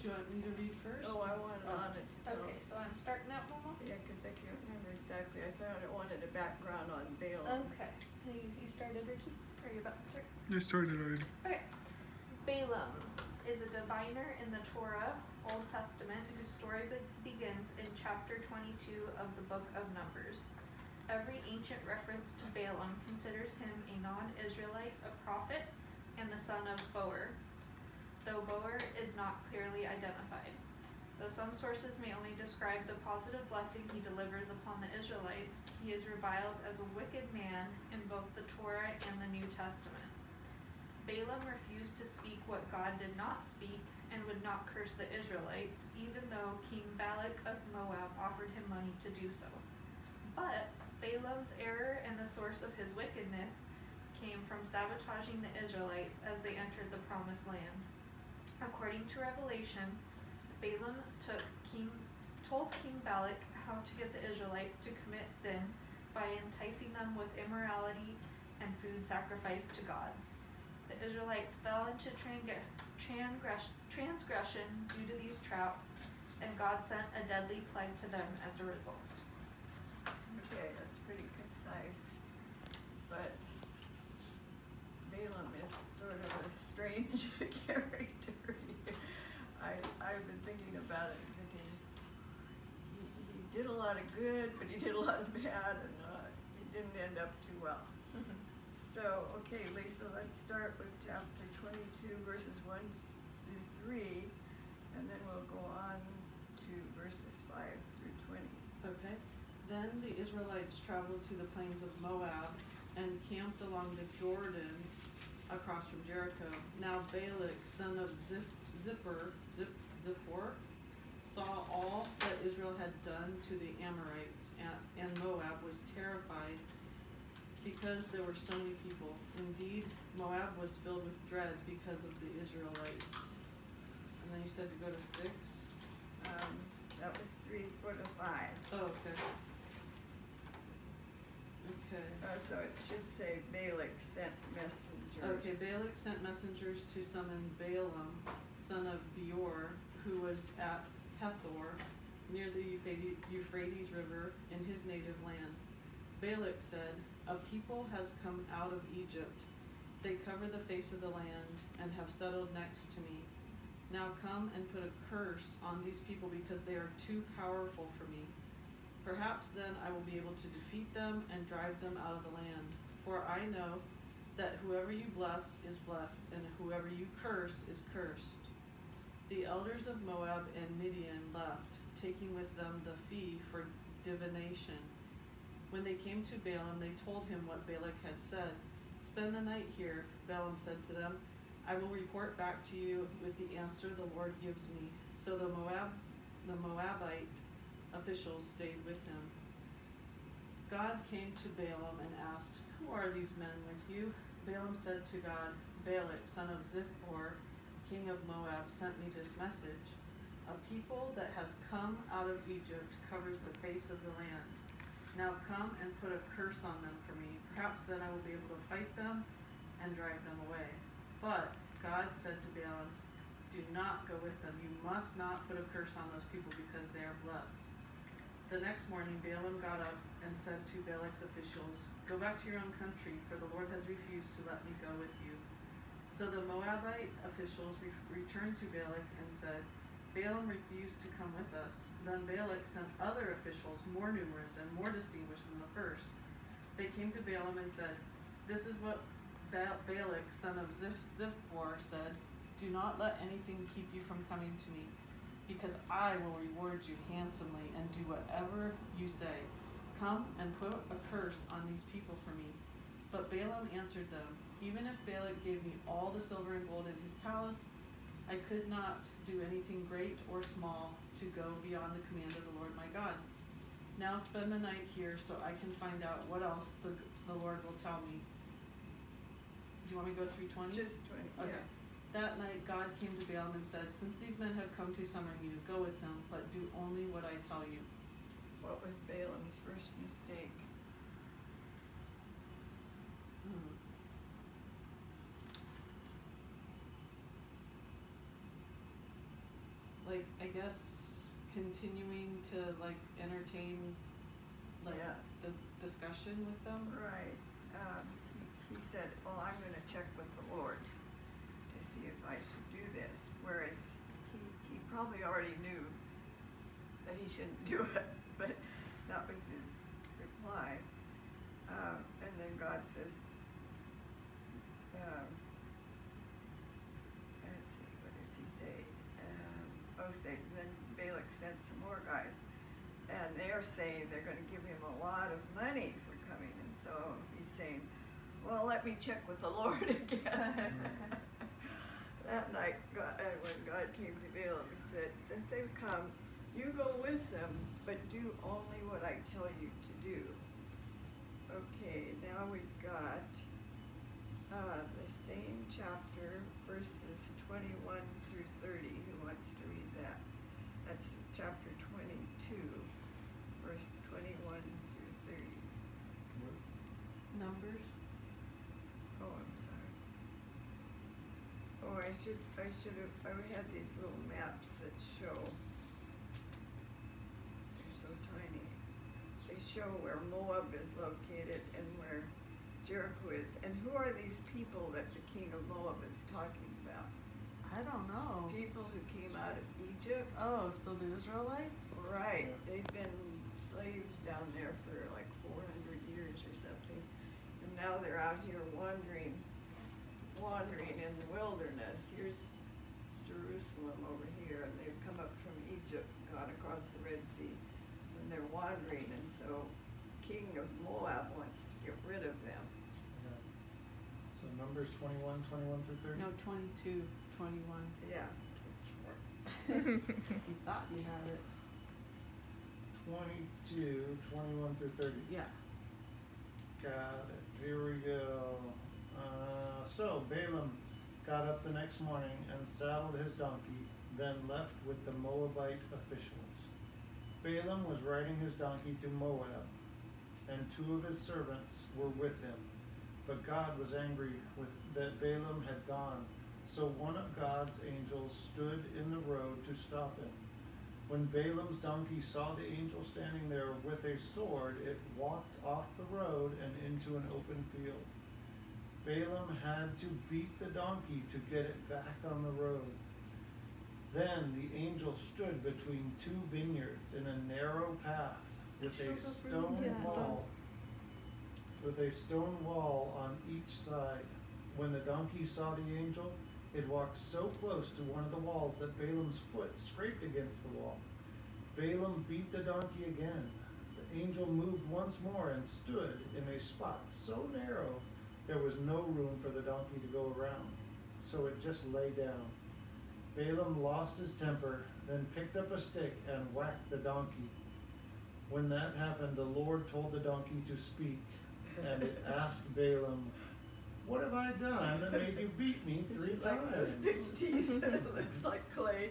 you want me to read first? Oh, I wanted on it to tell. Okay, so I'm starting out, Momo? Yeah, because I can't remember exactly. I thought I wanted a background on Balaam. Okay. You started, Ricky? Or are you about to start? I started already. Okay. Balaam is a diviner in the Torah, Old Testament, whose story begins in chapter 22 of the book of Numbers. Every ancient reference to Balaam considers him a non-Israelite, a prophet, and the son of Beor, though Beor is not clearly identified. Though some sources may only describe the positive blessing he delivers upon the Israelites, he is reviled as a wicked man in both the Torah and the New Testament. Balaam refused to speak what God did not speak and would not curse the Israelites, even though King Balak of Moab offered him money to do so. But Balaam's error and the source of his wickedness came from sabotaging the Israelites as they entered the Promised Land. According to Revelation, Balaam told King Balak how to get the Israelites to commit sin by enticing them with immorality and food sacrificed to gods. The Israelites fell into transgression due to these traps, and God sent a deadly plague to them as a result. Okay, that's pretty concise. But Balaam is sort of a strange character. I've been thinking about it, thinking he did a lot of good, but he did a lot of bad, and he didn't end up too well. So, okay, Lisa, let's start with chapter 22, verses 1 through 3, and then we'll go on to verses 5 through 20. Okay. Then the Israelites traveled to the plains of Moab and camped along the Jordan across from Jericho. Now Balak, son of Zippor, saw all that Israel had done to the Amorites, and Moab was terrified because there were so many people. Indeed, Moab was filled with dread because of the Israelites. And then you said to go to 6? That was 3, 4 to 5. Oh, okay. Okay. So it should say Balak sent messengers. Okay, Balak sent messengers to summon Balaam, son of Beor, who was at Hathor, near the Euphrates River, in his native land. Balak said, "A people has come out of Egypt. They cover the face of the land and have settled next to me. Now come and put a curse on these people because they are too powerful for me. Perhaps then I will be able to defeat them and drive them out of the land. For I know that whoever you bless is blessed, and whoever you curse is cursed." The elders of Moab and Midian left, taking with them the fee for divination. When they came to Balaam, they told him what Balak had said. "Spend the night here," Balaam said to them. "I will report back to you with the answer the Lord gives me." So the Moabite officials stayed with him. God came to Balaam and asked, "Who are these men with you?" Balaam said to God, "Balak, son of Zippor, king of Moab, sent me this message. A people that has come out of Egypt covers the face of the land. Now come and put a curse on them for me. Perhaps then I will be able to fight them and drive them away." But God said to Balaam, "Do not go with them. You must not put a curse on those people because they are blessed." The next morning Balaam got up and said to Balak's officials, "Go back to your own country, for the Lord has refused to let me go with you." So the Moabite officials returned to Balak and said, "Balaam refused to come with us." Then Balak sent other officials, more numerous and more distinguished than the first. They came to Balaam and said, "This is what Balak, son of Zippor, said. Do not let anything keep you from coming to me, because I will reward you handsomely and do whatever you say. Come and put a curse on these people for me." But Balaam answered them, "Even if Balak gave me all the silver and gold in his palace, I could not do anything great or small to go beyond the command of the Lord my God. Now spend the night here so I can find out what else the Lord will tell me." Do you want me to go through 20? Just 20, Okay. yeah. That night God came to Balaam and said, "Since these men have come to summon you, go with them, but do only what I tell you." What was Balaam's first mistake? like, I guess, continuing to, like, entertain, like, Yeah. the discussion with them? Right. He said, well, I'm gonna check with the Lord to see if I should do this, whereas he probably already knew that he shouldn't do it, but that was his reply. And then God says, let's see, what does he say? Then Balak sent some more guys, and they're saying they're gonna give him a lot of money for coming, and so he's saying, well, let me check with the Lord again. That night, when God came to Balaam, he said, since they've come, you go with them, but do only what I tell you to do. Okay, now we've got the same chapter, verses 21 through 30. Who wants to read that? That's chapter 22, verse 21 through 30. Numbers? Oh, I'm sorry. Oh, I had these little maps that show, they're so tiny. They show where Moab is located and where Jericho is. And who are these people that the king of Moab is talking about? I don't know. People who came out of Egypt. Oh, so the Israelites? Right. They've been slaves down there for like 400 years or something. And now they're out here wandering in the wilderness. Here's Jerusalem over here, and they've come up from Egypt, gone across the Red Sea, and they're wandering, and so king of Moab wants to get rid of them. Okay. So Numbers 21 through 30? No, 22, 21. Yeah. You thought you had it. 22, 21 through 30. Yeah. Got it. Here we go. So Balaam got up the next morning and saddled his donkey, then left with the Moabite officials. Balaam was riding his donkey to Moab, and 2 of his servants were with him. But God was angry that Balaam had gone, so one of God's angels stood in the road to stop him. When Balaam's donkey saw the angel standing there with a sword, it walked off the road and into an open field. Balaam had to beat the donkey to get it back on the road. Then the angel stood between 2 vineyards in a narrow path with a stone wall on each side. When the donkey saw the angel, it walked so close to one of the walls that Balaam's foot scraped against the wall. Balaam beat the donkey again. The angel moved once more and stood in a spot so narrow there was no room for the donkey to go around, so it just lay down. Balaam lost his temper, then picked up a stick and whacked the donkey. When that happened, the Lord told the donkey to speak, and it asked Balaam, "What have I done that made you beat me 3 times?" Like those big teeth that looks like clay.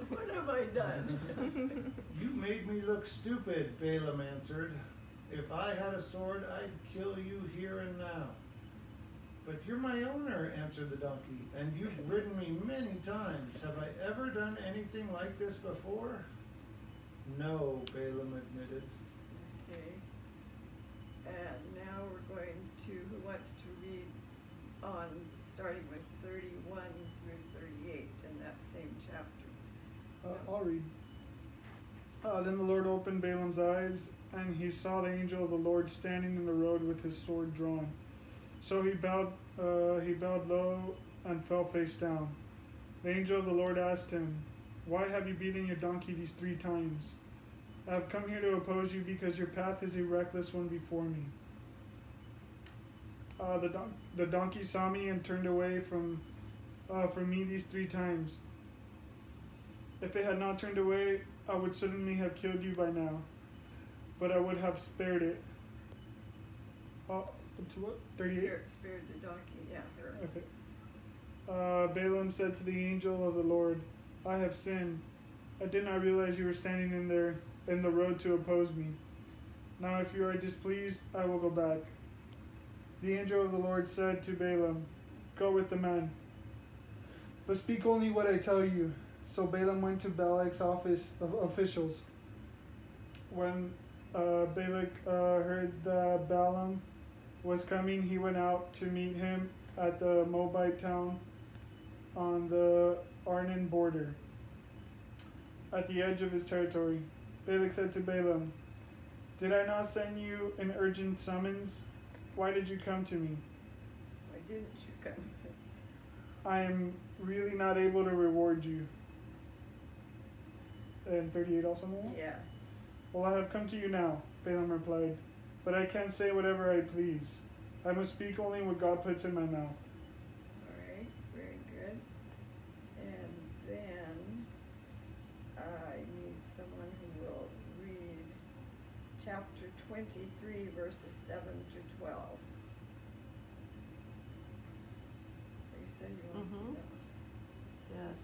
What have I done? "You made me look stupid," Balaam answered. "If I had a sword, I'd kill you here and now." "But you're my owner," answered the donkey, "and you've ridden me many times. Have I ever done anything like this before?" "No," Balaam admitted. Okay. And now we're going to, who wants to read on, starting with 31 through 38 in that same chapter? I'll read. Then the Lord opened Balaam's eyes, and he saw the angel of the Lord standing in the road with his sword drawn. So he bowed low and fell face down. The angel of the Lord asked him, "Why have you beaten your donkey these 3 times? I have come here to oppose you because your path is a reckless one before me." The donkey saw me and turned away from me these 3 times. If it had not turned away, I would certainly have killed you by now, but I would have spared it. To what? 38? Spared the donkey, yeah. Her. Okay. Balaam said to the angel of the Lord, "I have sinned. I did not realize you were standing in the road to oppose me. Now if you are displeased, I will go back." The angel of the Lord said to Balaam, "Go with the man, but speak only what I tell you. So Balaam went to Balak's office of officials. When Balak heard that Balaam was coming, he went out to meet him at the Moabite town on the Arnon border, at the edge of his territory. Balak said to Balaam, "Did I not send you an urgent summons? Why did you come to me? Why didn't you come? I am really not able to reward you." And 38 also know that? Yeah. "Well, I have come to you now," Balaam replied, "but I can't say whatever I please. I must speak only what God puts in my mouth." All right. Very good. And then I need someone who will read chapter 23, verses 7 to 12. You said you want to Mhm. do that one. Yes.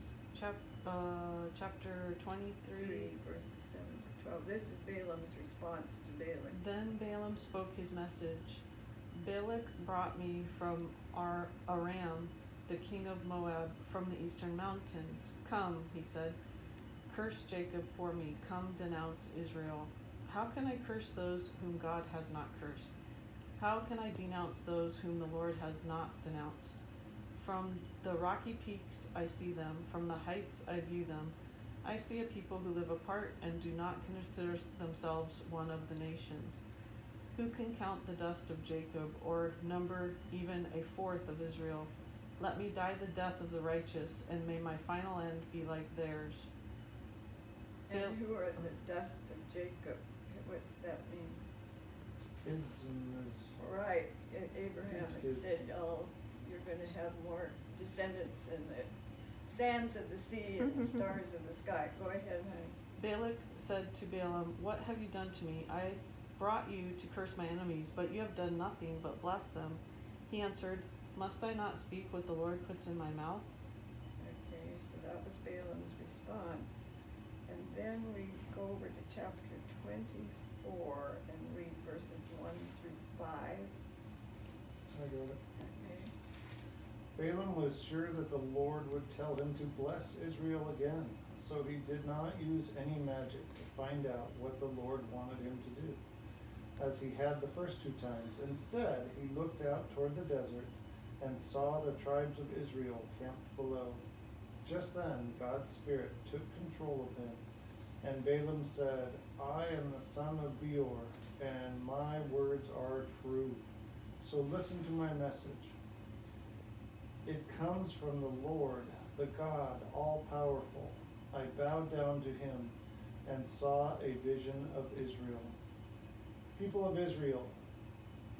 Chapter 23. 3 verses 7 to 12. This is Balaam's response to Balak. Then Balaam spoke his message. Balak brought me from Aram, the king of Moab, from the eastern mountains. "Come," he said, "curse Jacob for me. Come, denounce Israel. How can I curse those whom God has not cursed? How can I denounce those whom the Lord has not denounced? From the rocky peaks I see them, from the heights I view them. I see a people who live apart and do not consider themselves one of the nations. Who can count the dust of Jacob, or number even a fourth of Israel? Let me die the death of the righteous, and may my final end be like theirs." And who are the dust of Jacob? What does that mean? His kids and his Right. Abraham His had kids. said, "Oh, you're going to have more descendants than the sands of the sea and the stars of the sky." Go ahead, honey. Balak said to Balaam, "What have you done to me? I brought you to curse my enemies, but you have done nothing but bless them." He answered, "Must I not speak what the Lord puts in my mouth?" Okay, so that was Balaam's response. And then we go over to chapter 24 and read verses 1 through 5. I got it. Okay. Balaam was sure that the Lord would tell him to bless Israel again, so he did not use any magic to find out what the Lord wanted him to do, as he had the first two times. Instead, he looked out toward the desert and saw the tribes of Israel camped below. Just then, God's Spirit took control of him, and Balaam said, "I am the son of Beor, and my words are true. So listen to my message. It comes from the Lord, the God, all-powerful. I bowed down to him and saw a vision of Israel. People of Israel,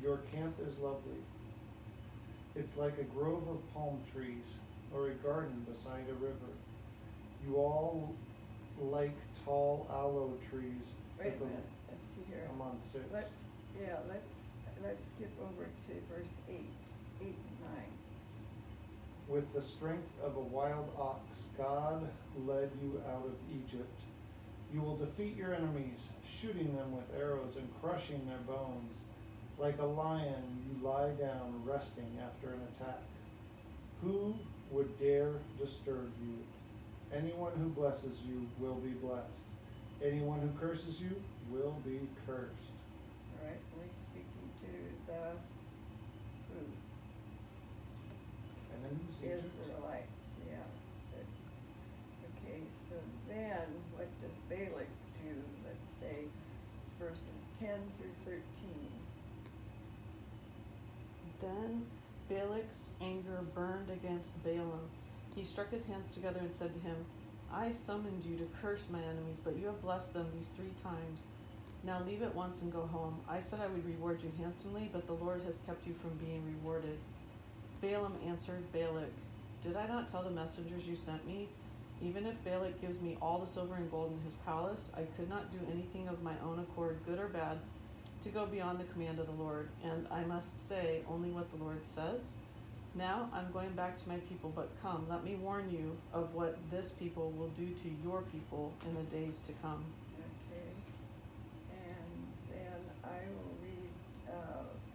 your camp is lovely. It's like a grove of palm trees or a garden beside a river. You all like tall aloe trees." Wait a minute. Let's see here. I'm on 6. Let's skip over to verse 8 and 9. With the strength of a wild ox, God led you out of Egypt. You will defeat your enemies, shooting them with arrows and crushing their bones. Like a lion, you lie down, resting after an attack. Who would dare disturb you? Anyone who blesses you will be blessed. Anyone who curses you will be cursed. All right, only speaking to the who? Enemies? Egypt? Israelites, yeah. Okay, so then what does Balak do? Let's say verses 10 through 13. Then Balak's anger burned against Balaam. He struck his hands together and said to him, "I summoned you to curse my enemies, but you have blessed them these 3 times. Now leave at once and go home. I said I would reward you handsomely, but the Lord has kept you from being rewarded." Balaam answered Balak, "Did I not tell the messengers you sent me? Even if Balak gives me all the silver and gold in his palace, I could not do anything of my own accord, good or bad, to go beyond the command of the Lord, and I must say only what the Lord says. Now I'm going back to my people, but come, let me warn you of what this people will do to your people in the days to come." Okay, and then I will read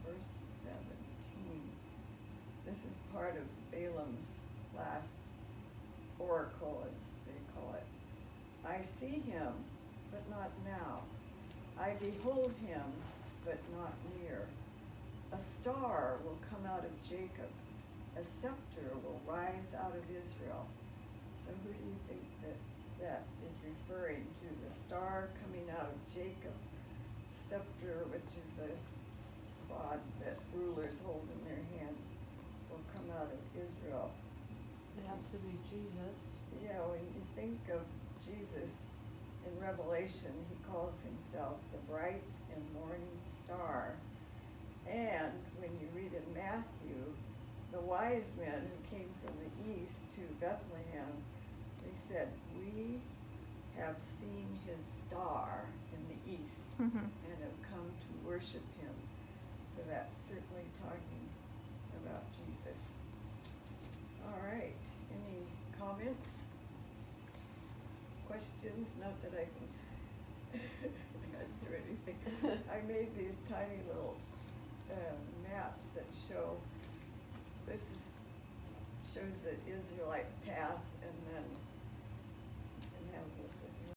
verse 17. This is part of Balaam's last oracle, as they call it. I see him, but not now. I behold him, but not near. A star will come out of Jacob. A scepter will rise out of Israel. So who do you think that is referring to? The star coming out of Jacob. Scepter, which is the rod that rulers hold in their hands, will come out of Israel. It has to be Jesus. Yeah, when you think of Jesus in Revelation, he calls himself the bright and morning star. And when you read in Matthew, the wise men who came from the east to Bethlehem, they said, we have seen his star in the east and have come to worship him. So that's certainly talking about Jesus. All right, any comments? Questions? Not that I can answer anything. I made these tiny little maps that shows the Israelite path, and then